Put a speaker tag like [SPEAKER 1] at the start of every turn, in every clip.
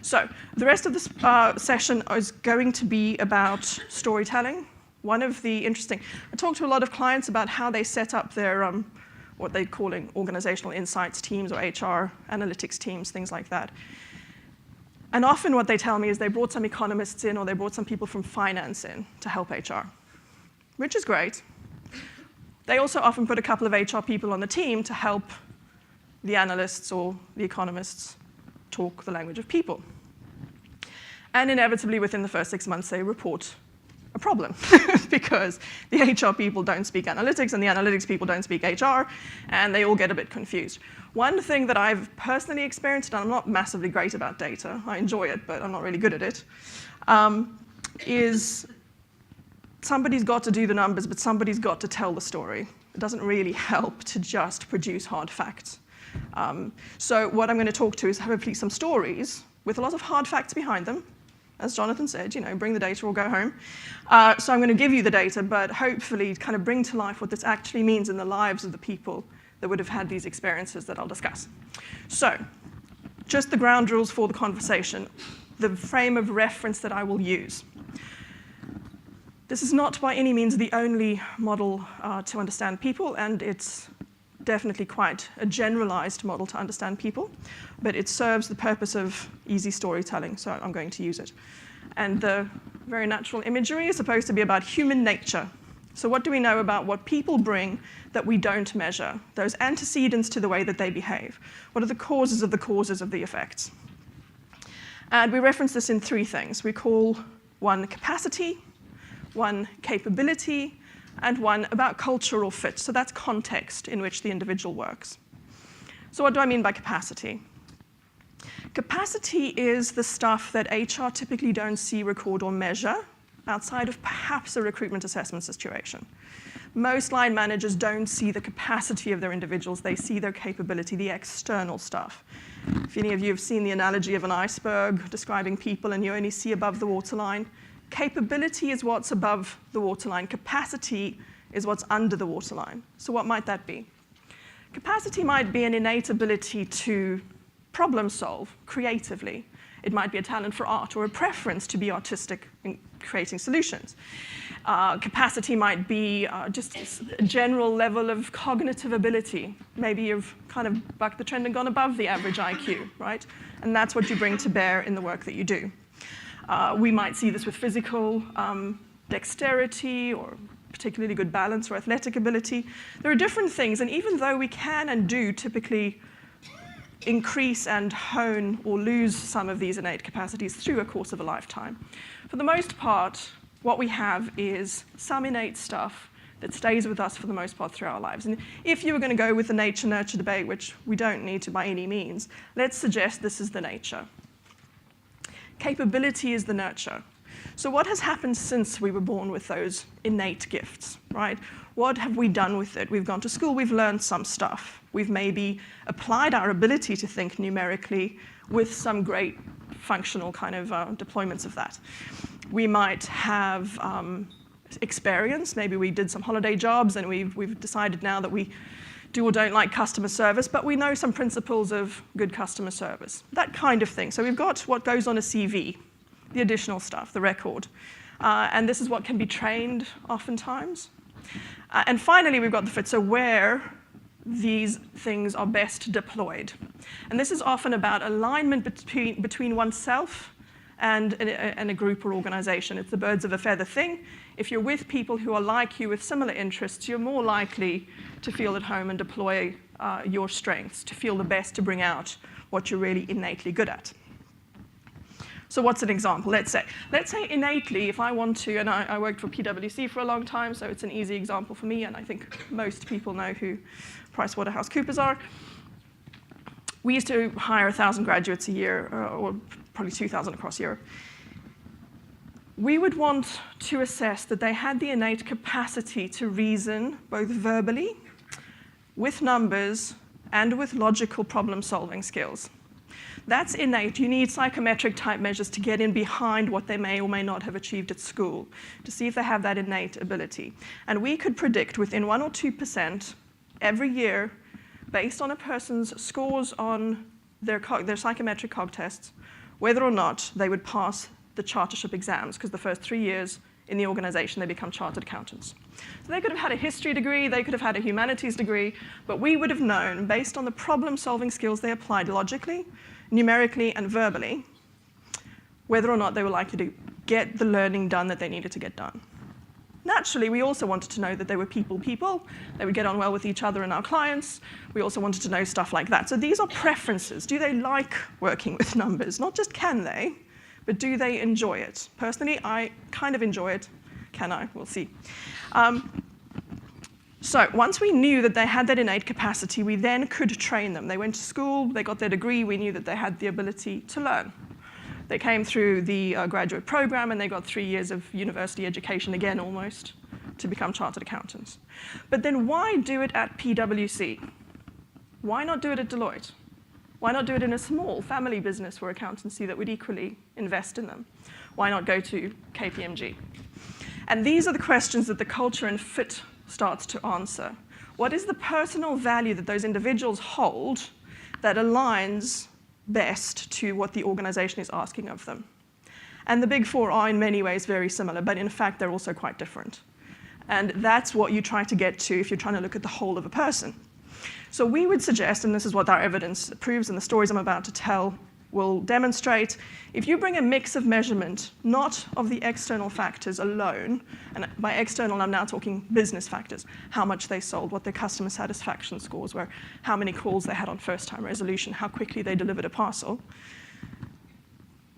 [SPEAKER 1] So the rest of this session is going to be about storytelling. One of the interesting, I talked to a lot of clients about how they set up their, what they're calling organizational insights teams or HR analytics teams, things like that. And often what they tell me is they brought some economists in or they brought some people from finance in to help HR, which is great. They also often put a couple of HR people on the team to help the analysts or the economists talk the language of people. And inevitably, within the first 6 months, they report a problem because the HR people don't speak analytics and the analytics people don't speak HR, and they all get a bit confused. One thing that I've personally experienced, and I'm not massively great about data, I enjoy it, but I'm not really good at it, is somebody's got to do the numbers, but somebody's got to tell the story. It doesn't really help to just produce hard facts. So what I'm going to talk to is hopefully some stories with a lot of hard facts behind them. As Jonathan said, you know, bring the data or go home. So I'm going to give you the data, but hopefully kind of bring to life what this actually means in the lives of the people that would have had these experiences that I'll discuss. So just the ground rules for the conversation, the frame of reference that I will use. This is not by any means the only model to understand people, and it's definitely quite a generalized model to understand people, but it serves the purpose of easy storytelling, so I'm going to use it. And the very natural imagery is supposed to be about human nature. So what do we know about what people bring that we don't measure? Those antecedents to the way that they behave. What are the causes of the effects? And we reference this in three things. We call one capacity, one capability, and one about cultural fit. So that's context in which the individual works. So what do I mean by capacity? Capacity is the stuff that HR typically don't see, record, or measure outside of perhaps a recruitment assessment situation. Most line managers don't see the capacity of their individuals. They see their capability, the external stuff. If any of you have seen the analogy of an iceberg describing people and you only see above the waterline, capability is what's above the waterline. Capacity is what's under the waterline. So what might that be? Capacity might be an innate ability to problem solve creatively. It might be a talent for art or a preference to be artistic in creating solutions. Capacity might be just a general level of cognitive ability. Maybe you've kind of bucked the trend and gone above the average IQ, right? And that's what you bring to bear in the work that you do. We might see this with physical dexterity or particularly good balance or athletic ability. There are different things, and even though we can and do typically increase and hone or lose some of these innate capacities through a course of a lifetime, for the most part, what we have is some innate stuff that stays with us for the most part through our lives. And if you were going to go with the nature-nurture debate, which we don't need to by any means, let's suggest this is the nature. Capability is the nurture. So what has happened since we were born with those innate gifts, right? What have we done with it? We've gone to school, we've learned some stuff. We've maybe applied our ability to think numerically with some great functional kind of deployments of that. We might have experience. Maybe we did some holiday jobs and we've decided now that we do or don't like customer service, but we know some principles of good customer service, that kind of thing. So we've got what goes on a CV, the additional stuff, the record. And this is what can be trained oftentimes. And finally, we've got the fit, so where these things are best deployed. And this is often about alignment between oneself and a group or organization. It's the birds of a feather thing. If you're with people who are like you with similar interests, you're more likely to feel at home and deploy your strengths, to feel the best, to bring out what you're really innately good at. So what's an example? Let's say innately, if I want to, and I worked for PwC for a long time, so it's an easy example for me, and I think most people know who PricewaterhouseCoopers are. We used to hire 1,000 graduates a year, or probably 2,000 across Europe. We would want to assess that they had the innate capacity to reason both verbally, with numbers, and with logical problem-solving skills. That's innate. You need psychometric type measures to get in behind what they may or may not have achieved at school, to see if they have that innate ability. And we could predict within 1 or 2% every year, based on a person's scores on their psychometric cog tests, whether or not they would pass the chartership exams, because the first 3 years in the organization, they become chartered accountants. So they could have had a history degree, they could have had a humanities degree, but we would have known, based on the problem-solving skills they applied logically, numerically, and verbally, whether or not they were likely to get the learning done that they needed to get done. Naturally, we also wanted to know that they were people, they would get on well with each other and our clients. We also wanted to know stuff like that. So these are preferences. Do they like working with numbers? Not just can they, but do they enjoy it? Personally, I kind of enjoy it. Can I? We'll see. So once we knew that they had that innate capacity, we then could train them. They went to school, they got their degree, we knew that they had the ability to learn. They came through the graduate program and they got 3 years of university education, again almost, to become chartered accountants. But then why do it at PwC? Why not do it at Deloitte? Why not do it in a small family business or accountancy that would equally invest in them? Why not go to KPMG? And these are the questions that the culture and fit starts to answer. What is the personal value that those individuals hold that aligns best to what the organization is asking of them? And the big four are in many ways very similar, but in fact they're also quite different. And that's what you try to get to if you're trying to look at the whole of a person. So we would suggest, and this is what our evidence proves and the stories I'm about to tell will demonstrate, if you bring a mix of measurement, not of the external factors alone, and by external I'm now talking business factors, how much they sold, what their customer satisfaction scores were, how many calls they had on first-time resolution, how quickly they delivered a parcel.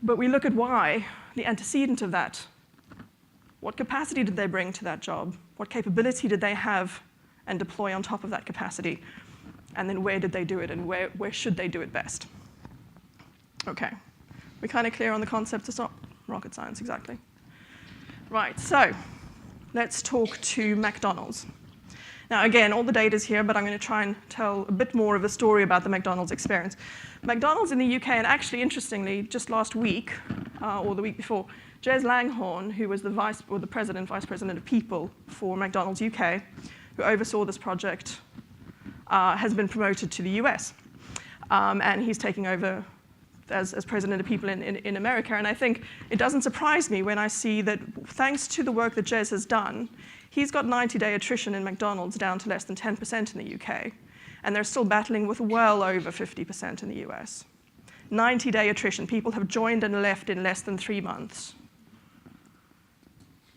[SPEAKER 1] But we look at why, the antecedent of that. What capacity did they bring to that job? What capability did they have and deploy on top of that capacity? And then where did they do it and where should they do it best? Okay, we're kind of clear on the concept. It's not rocket science exactly. Right, so let's talk to McDonald's. Now again, all the data's here, but I'm going to try and tell a bit more of a story about the McDonald's experience. McDonald's in the UK, and actually interestingly, just last week, or the week before, Jez Langhorne, who was the vice president of people for McDonald's UK, who oversaw this project, has been promoted to the US. And he's taking over as president of people in America. And I think it doesn't surprise me when I see that thanks to the work that Jez has done, he's got 90-day attrition in McDonald's down to less than 10% in the UK. And they're still battling with well over 50% in the US. 90-day attrition. People have joined and left in less than 3 months.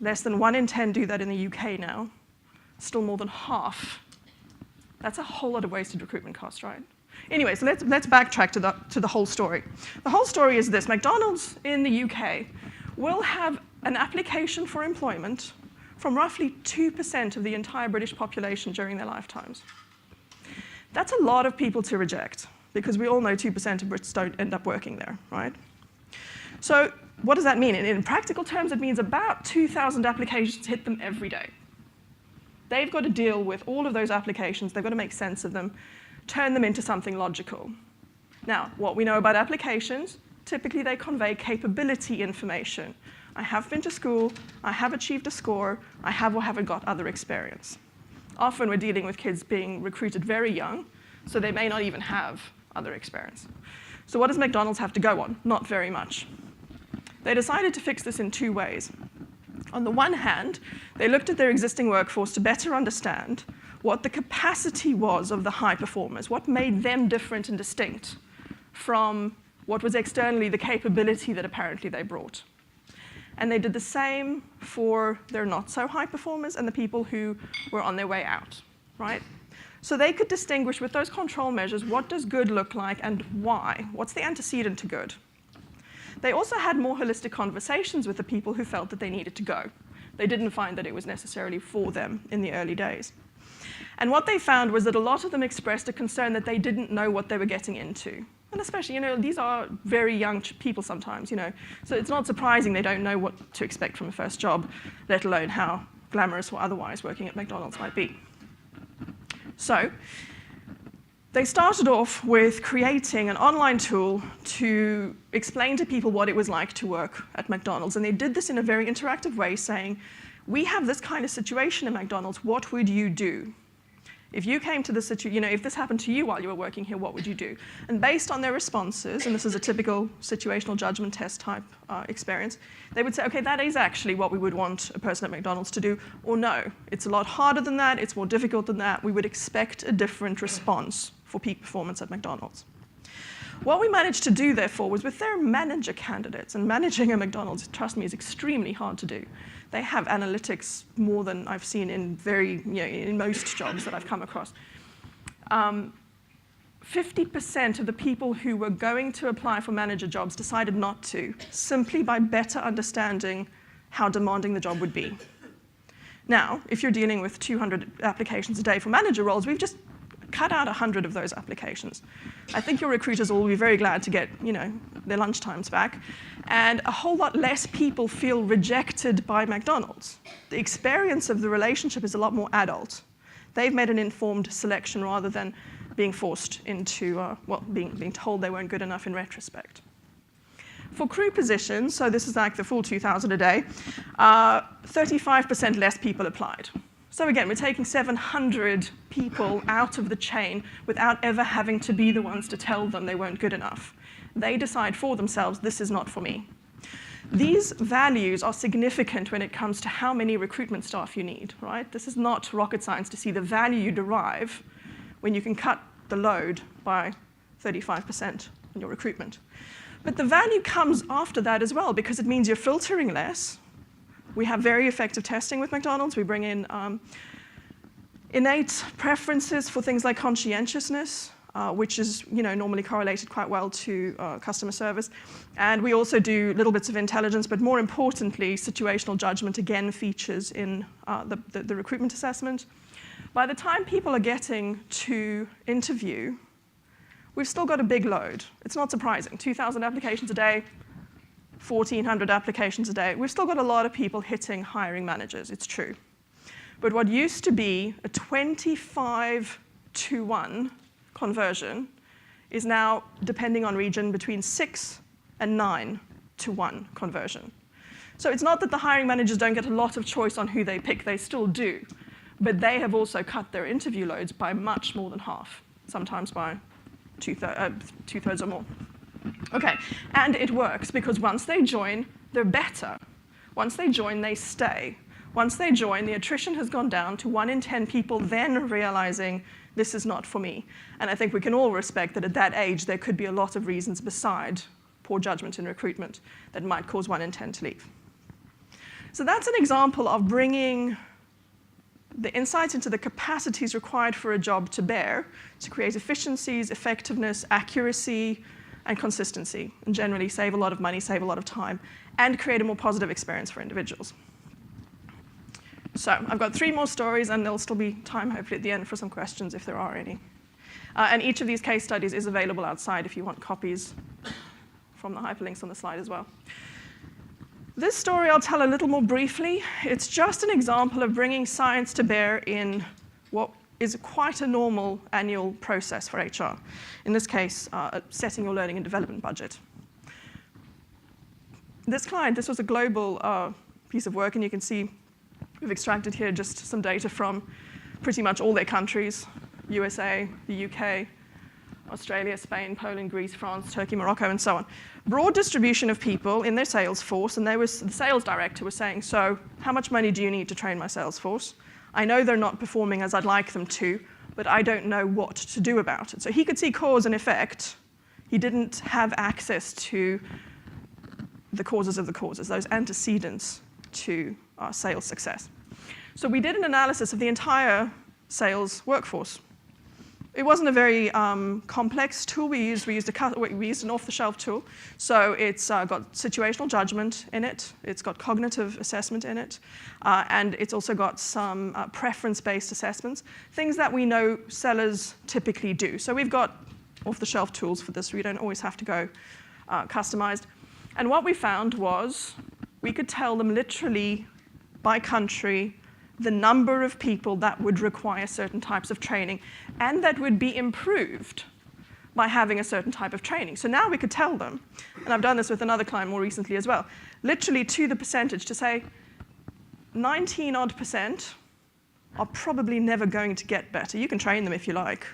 [SPEAKER 1] Less than 1 in 10 do that in the UK now. Still more than half. That's a whole lot of wasted recruitment costs, right? Anyway, so let's backtrack to the whole story. The whole story is this. McDonald's in the UK will have an application for employment from roughly 2% of the entire British population during their lifetimes. That's a lot of people to reject, because we all know 2% of Brits don't end up working there, right? So what does that mean? In practical terms, it means about 2,000 applications hit them every day. They've got to deal with all of those applications. They've got to make sense of them, turn them into something logical. Now, what we know about applications, typically they convey capability information. I have been to school, I have achieved a score, I have or haven't got other experience. Often we're dealing with kids being recruited very young, so they may not even have other experience. So what does McDonald's have to go on? Not very much. They decided to fix this in 2 ways. On the one hand, they looked at their existing workforce to better understand what the capacity was of the high performers, what made them different and distinct from what was externally the capability that apparently they brought. And they did the same for their not so high performers and the people who were on their way out, right? So they could distinguish with those control measures, what does good look like and why? What's the antecedent to good? They also had more holistic conversations with the people who felt that they needed to go. They didn't find that it was necessarily for them in the early days. And what they found was that a lot of them expressed a concern that they didn't know what they were getting into. And especially, these are very young people sometimes, So it's not surprising they don't know what to expect from a first job, let alone how glamorous or otherwise working at McDonald's might be. So they started off with creating an online tool to explain to people what it was like to work at McDonald's. And they did this in a very interactive way, saying, we have this kind of situation in McDonald's, what would you do? If you came to the situation, if this happened to you while you were working here, what would you do? And based on their responses, and this is a typical situational judgment test type experience, they would say, okay, that is actually what we would want a person at McDonald's to do, or no, it's a lot harder than that, it's more difficult than that, we would expect a different response for peak performance at McDonald's. What we managed to do, therefore, was with their manager candidates, and managing a McDonald's, trust me, is extremely hard to do. They have analytics more than I've seen in in most jobs that I've come across. 50% of the people who were going to apply for manager jobs decided not to, simply by better understanding how demanding the job would be. Now, if you're dealing with 200 applications a day for manager roles, we've just cut out 100 of those applications. I think your recruiters will be very glad to get, their lunchtimes back. And a whole lot less people feel rejected by McDonald's. The experience of the relationship is a lot more adult. They've made an informed selection rather than being forced into, being told they weren't good enough in retrospect. For crew positions, so this is like the full 2,000 a day, 35% less people applied. So again, we're taking 700 people out of the chain without ever having to be the ones to tell them they weren't good enough. They decide for themselves, this is not for me. These values are significant when it comes to how many recruitment staff you need, right? This is not rocket science to see the value you derive when you can cut the load by 35% in your recruitment. But the value comes after that as well, because it means you're filtering less. We have very effective testing with McDonald's. We bring in innate preferences for things like conscientiousness, which is normally correlated quite well to customer service. And we also do little bits of intelligence, but more importantly, situational judgment again features in the recruitment assessment. By the time people are getting to interview, we've still got a big load. It's not surprising. 2,000 applications a day, 1,400 applications a day. We've still got a lot of people hitting hiring managers, it's true. But what used to be a 25-to-1 conversion is now, depending on region, between 6 and 9-to-1 conversion. So it's not that the hiring managers don't get a lot of choice on who they pick, they still do. But they have also cut their interview loads by much more than half, sometimes by two-thirds or more. Okay, and it works because once they join, they're better. Once they join, they stay. Once they join, the attrition has gone down to 1 in 10 people then realizing this is not for me. And I think we can all respect that at that age, there could be a lot of reasons beside poor judgment in recruitment that might cause 1 in 10 to leave. So that's an example of bringing the insights into the capacities required for a job to bear, to create efficiencies, effectiveness, accuracy, and consistency, and generally save a lot of money, save a lot of time, and create a more positive experience for individuals. So I've got 3 more stories, and there'll still be time, hopefully, at the end for some questions, if there are any. And each of these case studies is available outside if you want copies from the hyperlinks on the slide as well. This story I'll tell a little more briefly. It's just an example of bringing science to bear in what is quite a normal annual process for HR. In this case, setting your learning and development budget. This client, this was a global piece of work, and you can see we've extracted here just some data from pretty much all their countries: USA, the UK, Australia, Spain, Poland, Greece, France, Turkey, Morocco, and so on. Broad distribution of people in their sales force, and the sales director was saying, so how much money do you need to train my sales force? I know they're not performing as I'd like them to, but I don't know what to do about it. So he could see cause and effect. He didn't have access to the causes of the causes, those antecedents to sales success. So we did an analysis of the entire sales workforce. It wasn't a very complex tool we used. We used an off-the-shelf tool. So it's got situational judgment in it. It's got cognitive assessment in it. And it's also got some preference-based assessments, things that we know sellers typically do. So we've got off-the-shelf tools for this. We don't always have to go customized. And what we found was we could tell them literally by country the number of people that would require certain types of training and that would be improved by having a certain type of training. So now we could tell them, and I've done this with another client more recently as well, literally to the percentage to say 19-odd% are probably never going to get better. You can train them if you like,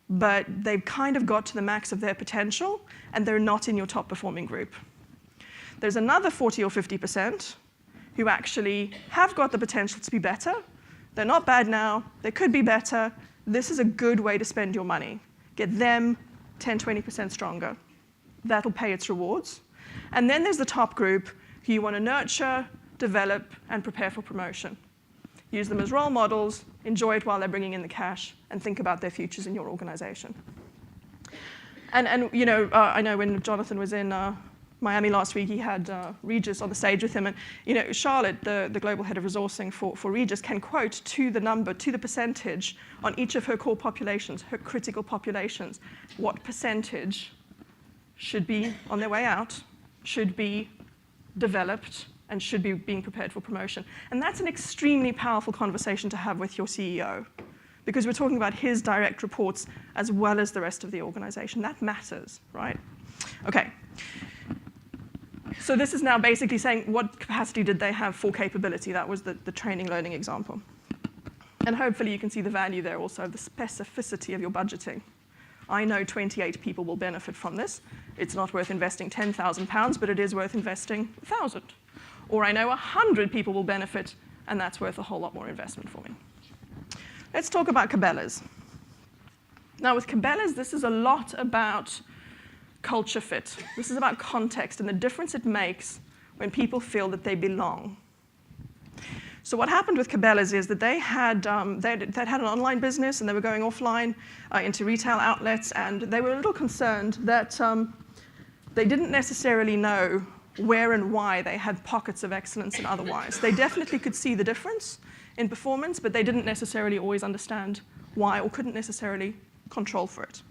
[SPEAKER 1] but they've kind of got to the max of their potential, and they're not in your top performing group. There's another 40 or 50% who actually have got the potential to be better. They're not bad now, they could be better. This is a good way to spend your money. Get them 10, 20% stronger. That'll pay its rewards. And then there's the top group who you want to nurture, develop, and prepare for promotion. Use them as role models, enjoy it while they're bringing in the cash, and think about their futures in your organization. And you know, I know when Jonathan was in Miami last week, he had Regis on the stage with him, and you know, Charlotte, the global head of resourcing for Regis, can quote to the number, to the percentage on each of her core populations, her critical populations, what percentage should be on their way out, should be developed, and should be being prepared for promotion. And that's an extremely powerful conversation to have with your CEO, because we're talking about his direct reports as well as the rest of the organization. That matters, right? Okay. So this is now basically saying what capacity did they have for capability. That was the training learning example. And hopefully you can see the value there also of the specificity of your budgeting. I know 28 people will benefit from this. It's not worth investing £10,000, but it is worth investing 1,000. Or I know 100 people will benefit, and that's worth a whole lot more investment for me. Let's talk about Cabelas. Now with Cabelas, this is a lot about culture fit. This is about context and the difference it makes when people feel that they belong. So what happened with Cabelas is that they'd had an online business, and they were going offline into retail outlets, and they were a little concerned that they didn't necessarily know where and why they had pockets of excellence and otherwise. They definitely could see the difference in performance, but they didn't necessarily always understand why or couldn't necessarily control for it.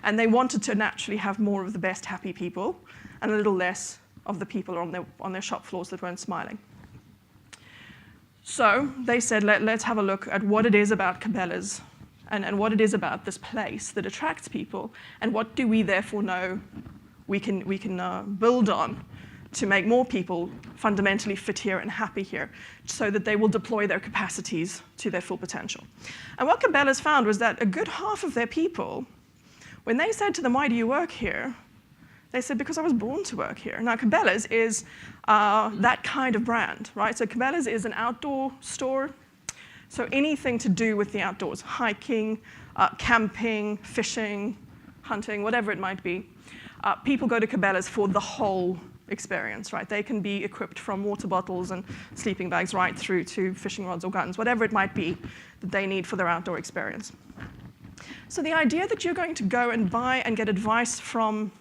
[SPEAKER 1] And they wanted to naturally have more of the best happy people and a little less of the people on their shop floors that weren't smiling. So they said, let's have a look at what it is about Cabelas and what it is about this place that attracts people, and what do we therefore know we can build on to make more people fundamentally fit here and happy here, so that they will deploy their capacities to their full potential. And what Cabelas found was that a good half of their people, when they said to them, why do you work here? They said, because I was born to work here. Now, Cabelas is that kind of brand, right? So Cabelas is an outdoor store. So anything to do with the outdoors, hiking, camping, fishing, hunting, whatever it might be. People go to Cabelas for the whole experience, right? They can be equipped from water bottles and sleeping bags right through to fishing rods or guns, whatever it might be that they need for their outdoor experience. So the idea that you're going to go and buy and get advice from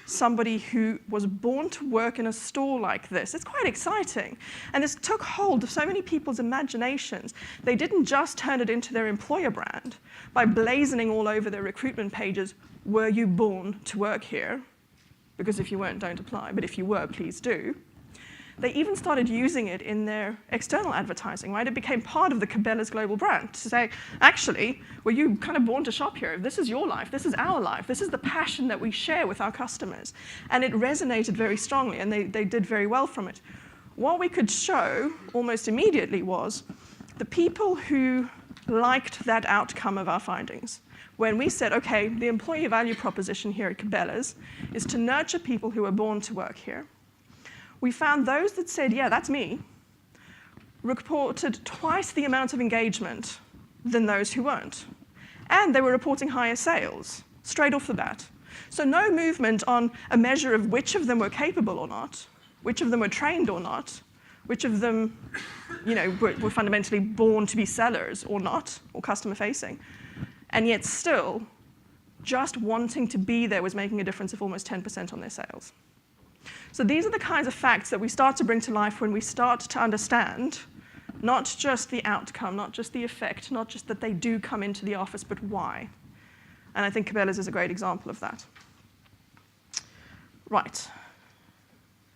[SPEAKER 1] somebody who was born to work in a store like this, it's quite exciting. And this took hold of so many people's imaginations. They didn't just turn it into their employer brand by blazoning all over their recruitment pages, were you born to work here? Because if you weren't, don't apply, but if you were, please do. They even started using it in their external advertising, right? It became part of the Cabelas global brand to say, actually, were you kind of born to shop here? This is your life, this is our life, this is the passion that we share with our customers. And it resonated very strongly, and they did very well from it. What we could show almost immediately was the people who liked that outcome of our findings. When we said, okay, the employee value proposition here at Cabelas is to nurture people who are born to work here, we found those that said, yeah, that's me, reported twice the amount of engagement than those who weren't. And they were reporting higher sales, straight off the bat. So no movement on a measure of which of them were capable or not, which of them were trained or not, which of them were fundamentally born to be sellers or not, or customer-facing. And yet still, just wanting to be there was making a difference of almost 10% on their sales. So these are the kinds of facts that we start to bring to life when we start to understand not just the outcome, not just the effect, not just that they do come into the office, but why. And I think Cabelas is a great example of that. Right.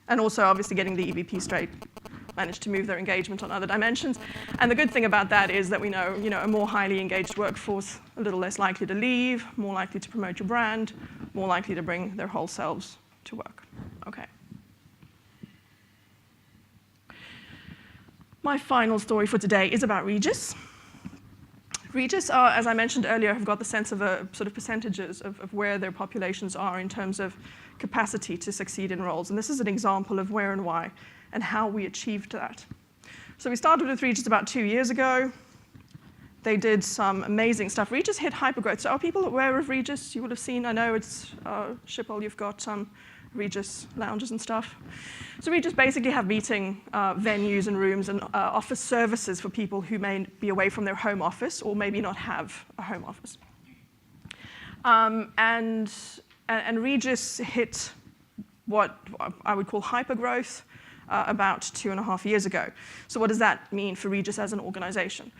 [SPEAKER 1] And also, obviously, getting the EVP straight, managed to move their engagement on other dimensions. And the good thing about that is that we know, a more highly engaged workforce, a little less likely to leave, more likely to promote your brand, more likely to bring their whole selves to work. Okay. My final story for today is about Regis. Regis are, as I mentioned earlier, have got the sense of a sort of percentages of where their populations are in terms of capacity to succeed in roles. And this is an example of where and why and how we achieved that. So we started with Regis about 2 years ago. They did some amazing stuff. Regis hit hypergrowth. So are people aware of Regis? You would have seen, I know it's Schiphol, you've got some Regis lounges and stuff. So Regis basically have meeting venues and rooms and offer services for people who may be away from their home office or maybe not have a home office. And Regis hit what I would call hypergrowth about 2.5 years ago. So what does that mean for Regis as an organization?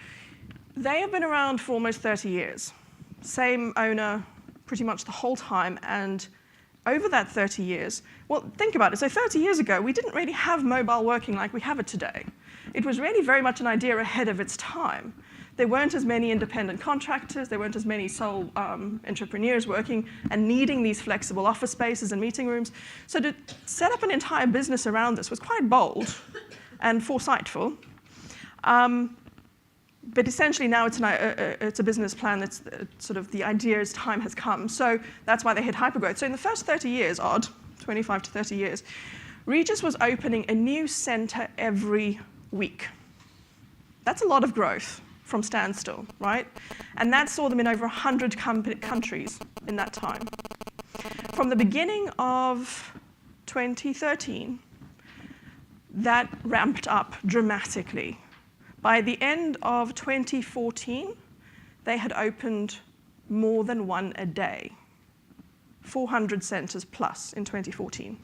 [SPEAKER 1] They have been around for almost 30 years. Same owner pretty much the whole time, and over that 30 years, well, think about it. So 30 years ago, we didn't really have mobile working like we have it today. It was really very much an idea ahead of its time. There weren't as many independent contractors, there weren't as many sole entrepreneurs working and needing these flexible office spaces and meeting rooms. So to set up an entire business around this was quite bold and foresightful. But essentially now it's a business plan that's sort of the idea as time has come. So that's why they hit hypergrowth. So in the first 30 years, 25 to 30 years, Regis was opening a new center every week. That's a lot of growth from standstill, right? And that saw them in over 100 countries in that time. From the beginning of 2013, that ramped up dramatically. By the end of 2014, they had opened more than one a day, 400 centers plus in 2014.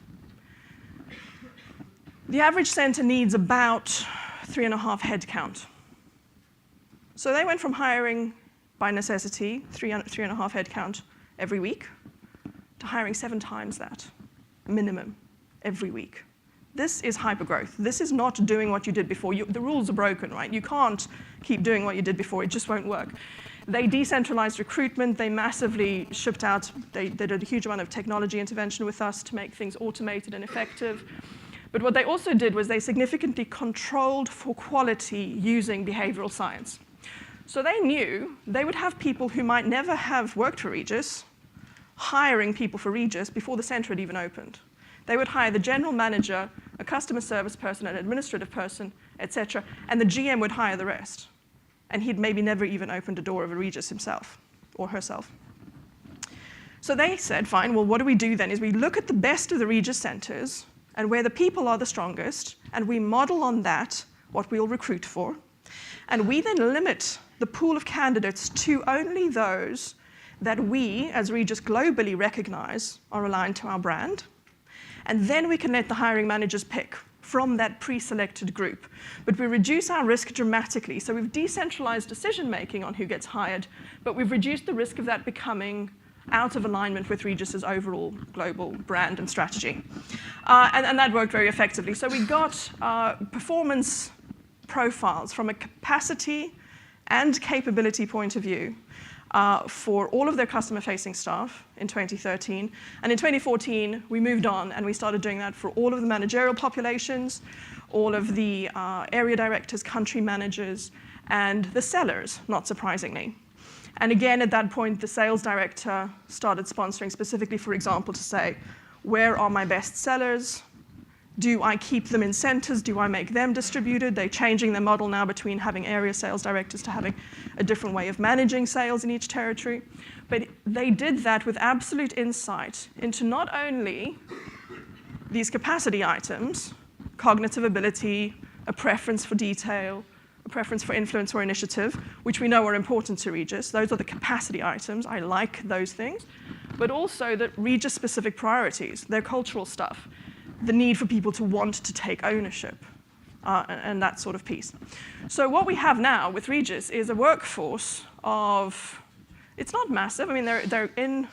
[SPEAKER 1] The average center needs about 3.5 headcount. So they went from hiring by necessity 3.5 headcount every week to hiring 7 times that minimum every week. This is hypergrowth. This is not doing what you did before. The rules are broken, right? You can't keep doing what you did before. It just won't work. They decentralized recruitment. They massively shipped out. They did a huge amount of technology intervention with us to make things automated and effective. But what they also did was they significantly controlled for quality using behavioral science. So they knew they would have people who might never have worked for Regis hiring people for Regis before the center had even opened. They would hire the general manager, a customer service person, an administrative person, etc., and the GM would hire the rest. And he'd maybe never even opened a door of a Regis himself or herself. So they said, fine, well, what do we do then is we look at the best of the Regis centers and where the people are the strongest, and we model on that what we'll recruit for. And we then limit the pool of candidates to only those that we, as Regis, globally recognize are aligned to our brand. And then we can let the hiring managers pick from that pre-selected group. But we reduce our risk dramatically. So we've decentralized decision-making on who gets hired, but we've reduced the risk of that becoming out of alignment with Regis's overall global brand and strategy. And that worked very effectively. So we got performance profiles from a capacity and capability point of view for all of their customer-facing staff in 2013. And in 2014, we moved on and we started doing that for all of the managerial populations, all of the area directors, country managers, and the sellers, not surprisingly. And again, at that point, the sales director started sponsoring specifically, for example, to say, where are my best sellers? Do I keep them in centers? Do I make them distributed? They're changing their model now between having area sales directors to having a different way of managing sales in each territory. But they did that with absolute insight into not only these capacity items, cognitive ability, a preference for detail, a preference for influence or initiative, which we know are important to Regis. Those are the capacity items. I like those things. But also the Regis-specific priorities, their cultural stuff, the need for people to want to take ownership, and that sort of piece. So what we have now with Regis is a workforce of, it's not massive. I mean, they're in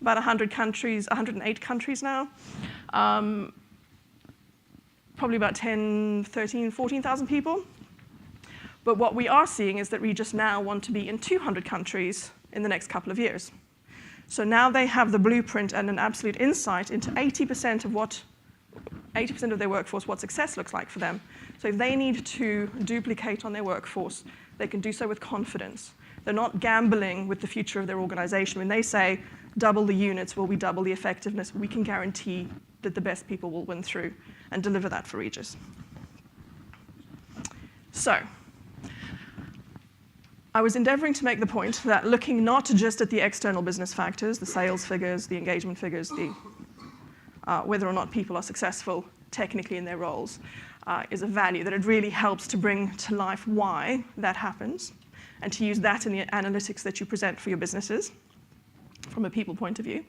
[SPEAKER 1] about 100 countries, 108 countries now. Probably about 10, 13, 14,000 people. But what we are seeing is that Regis now want to be in 200 countries in the next couple of years. So now they have the blueprint and an absolute insight into 80% of their workforce, what success looks like for them. So if they need to duplicate on their workforce, they can do so with confidence. They're not gambling with the future of their organization. When they say double the units, will we double the effectiveness, we can guarantee that the best people will win through and deliver that for Regis. So, I was endeavoring to make the point that looking not just at the external business factors, the sales figures, the engagement figures, whether or not people are successful technically in their roles, is a value, that it really helps to bring to life why that happens, and to use that in the analytics that you present for your businesses from a people point of view.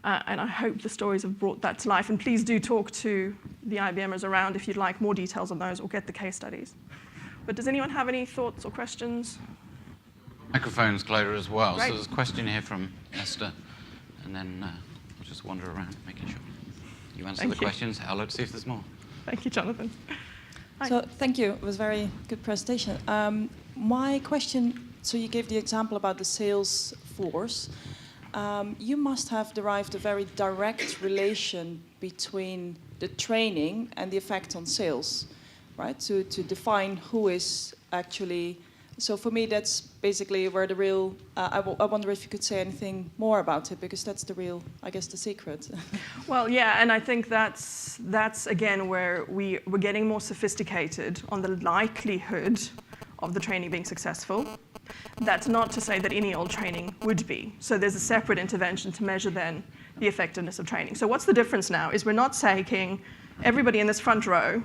[SPEAKER 1] And I hope the stories have brought that to life. And please do talk to the IBMers around if you'd like more details on those, or get the case studies. But does anyone have any thoughts or questions?
[SPEAKER 2] Microphones, Clodagh, as well.
[SPEAKER 1] Right.
[SPEAKER 2] So there's a question here from Esther, and then we'll just wander around, making sure you answer the questions. Let's see if there's more.
[SPEAKER 1] Thank you, Jonathan. Hi.
[SPEAKER 3] So thank you. It was a very good presentation. My question, so you gave the example about the sales force. You must have derived a very direct relation between the training and the effect on sales, right? To define who is actually... So for me, that's basically where the real... I wonder if you could say anything more about it, because that's the real, I guess, the secret.
[SPEAKER 1] Well, yeah, and I think that's again where we're getting more sophisticated on the likelihood of the training being successful. That's not to say that any old training would be. So there's a separate intervention to measure then the effectiveness of training. So what's the difference now is we're not taking everybody in this front row,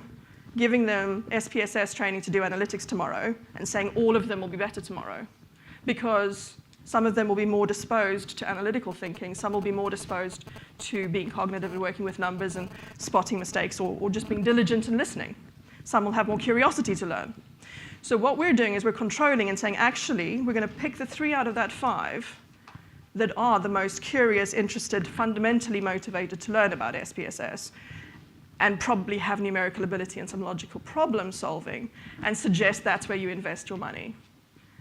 [SPEAKER 1] giving them SPSS training to do analytics tomorrow, and saying all of them will be better tomorrow. Because some of them will be more disposed to analytical thinking, some will be more disposed to being cognitive and working with numbers and spotting mistakes, or just being diligent and listening. Some will have more curiosity to learn. So what we're doing is we're controlling and saying, actually, we're going to pick the 3 out of that 5 that are the most curious, interested, fundamentally motivated to learn about SPSS, and probably have numerical ability and some logical problem solving, and suggest that's where you invest your money.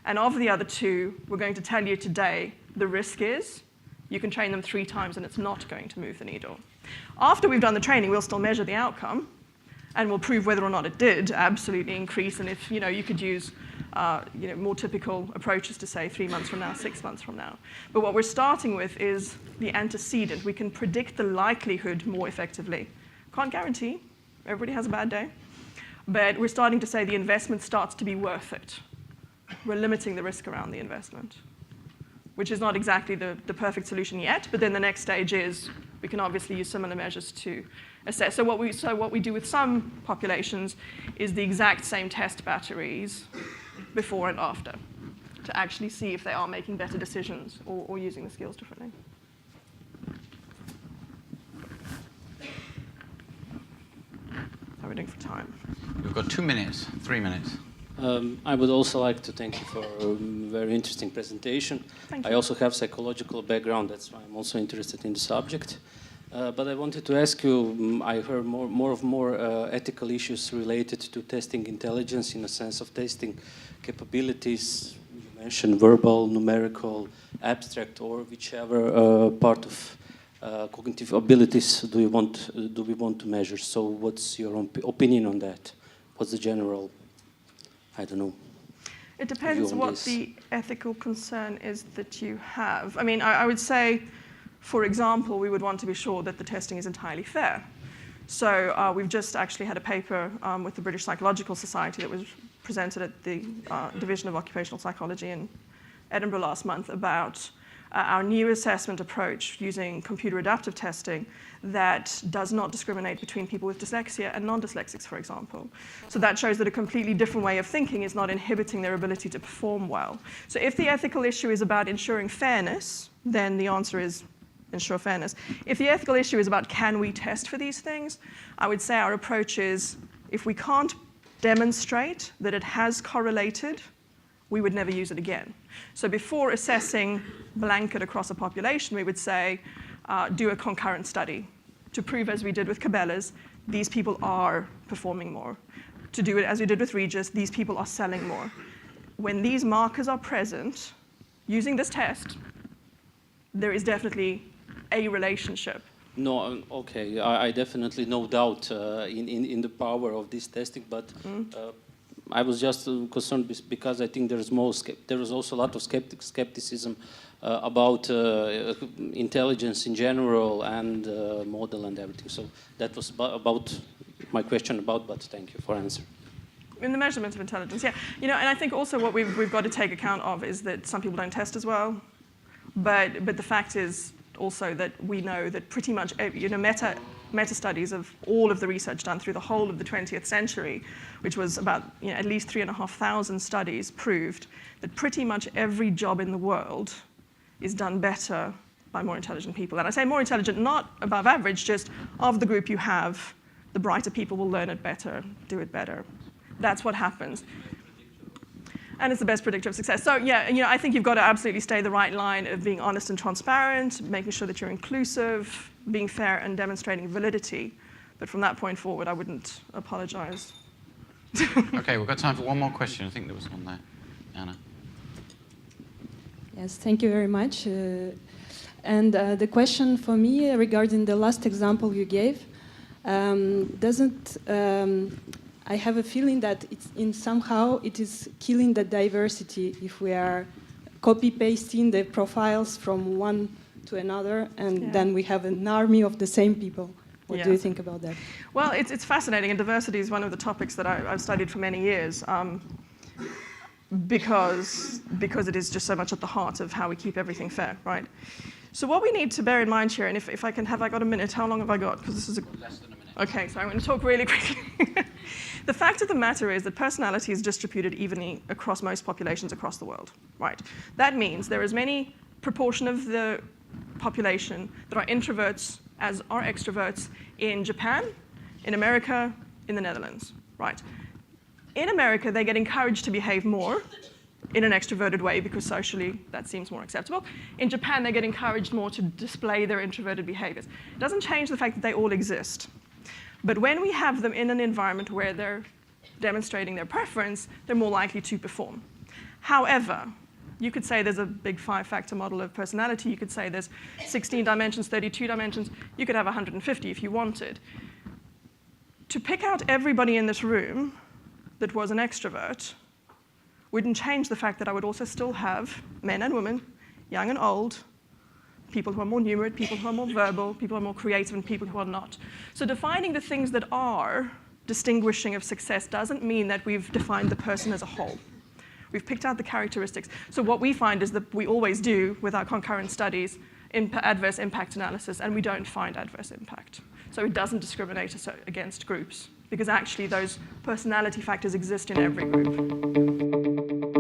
[SPEAKER 1] And of the other 2, we're going to tell you today, the risk is you can train them 3 times and it's not going to move the needle. After we've done the training, we'll still measure the outcome, and we'll prove whether or not it did absolutely increase, and if you could use more typical approaches to say 3 months from now, 6 months from now. But what we're starting with is the antecedent. We can predict the likelihood more effectively. Can't guarantee, everybody has a bad day, but we're starting to say the investment starts to be worth it. We're limiting the risk around the investment, which is not exactly the perfect solution yet, but then the next stage is we can obviously use similar measures to assess. So what we do with some populations is the exact same test batteries before and after to actually see if they are making better decisions or using the skills differently. How are we doing for time?
[SPEAKER 2] We've got 2 minutes, 3 minutes.
[SPEAKER 4] I would also like to thank you for a very interesting presentation.
[SPEAKER 1] Thank you.
[SPEAKER 4] I also have psychological background, that's why I'm also interested in the subject. But I wanted to ask you, I heard more ethical issues related to testing intelligence in the sense of testing capabilities. You mentioned verbal, numerical, abstract, or whichever part of cognitive abilities do we want to measure. So what's your opinion on that? What's the general, I don't know.
[SPEAKER 1] It depends what the ethical concern is that you have. I mean, I would say, for example, we would want to be sure that the testing is entirely fair. So we've just actually had a paper with the British Psychological Society that was presented at the Division of Occupational Psychology in Edinburgh last month about our new assessment approach using computer adaptive testing that does not discriminate between people with dyslexia and non-dyslexics, for example. So that shows that a completely different way of thinking is not inhibiting their ability to perform well. So if the ethical issue is about ensuring fairness, then the answer is ensure fairness. If the ethical issue is about can we test for these things, I would say our approach is if we can't demonstrate that it has correlated, we would never use it again. So before assessing blanket across a population, we would say, do a concurrent study to prove, as we did with Cabelas, these people are performing more. To do it as we did with Regis, these people are selling more. When these markers are present, using this test, there is definitely a relationship.
[SPEAKER 4] No, okay, I definitely no doubt in the power of this testing, but I was just concerned because I think there is also a lot of skepticism about intelligence in general and model and everything. So that was about my question about, but thank you for answering.
[SPEAKER 1] In the measurement of intelligence, yeah. You know, and I think also what we've got to take account of is that some people don't test as well. But the fact is also that we know that pretty much, you know, meta studies of all of the research done through the whole of the 20th century, which was about, you know, at least 3,500 studies, proved that pretty much every job in the world is done better by more intelligent people. And I say more intelligent, not above average, just of the group you have, the brighter people will learn it better, do it better. That's what happens. And it's the best predictor of success. So yeah, you know, I think you've got to absolutely stay the right line of being honest and transparent, making sure that you're inclusive, being fair and demonstrating validity. But from that point forward, I wouldn't apologize.
[SPEAKER 2] Okay, we've got time for one more question. I think there was one there. Anna.
[SPEAKER 5] Yes, thank you very much. And the question for me regarding the last example you gave, I have a feeling that somehow it is killing the diversity if we are copy-pasting the profiles from one to another, and then we have an army of the same people. What do you think about that?
[SPEAKER 1] Well, it's fascinating, and diversity is one of the topics that I've studied for many years, because it is just so much at the heart of how we keep everything fair, right? So what we need to bear in mind here, and if I can, have I got a minute? How long have I got? Because this is
[SPEAKER 2] less than a minute.
[SPEAKER 1] Okay, so I'm going to talk really quickly. The fact of the matter is that personality is distributed evenly across most populations across the world, right? That means there is many proportion of the population that are introverts as are extroverts in Japan, in America, in the Netherlands, right? In America, they get encouraged to behave more in an extroverted way because socially that seems more acceptable. In Japan, they get encouraged more to display their introverted behaviors. It doesn't change the fact that they all exist. But when we have them in an environment where they're demonstrating their preference, they're more likely to perform. However, you could say there's a big 5-factor model of personality. You could say there's 16 dimensions, 32 dimensions. You could have 150 if you wanted. To pick out everybody in this room that was an extrovert wouldn't change the fact that I would also still have men and women, young and old, people who are more numerate, people who are more verbal, people who are more creative, and people who are not. So defining the things that are distinguishing of success doesn't mean that we've defined the person as a whole. We've picked out the characteristics. So what we find is that we always do with our concurrent studies adverse impact analysis, and we don't find adverse impact. So it doesn't discriminate against groups, because actually those personality factors exist in every group.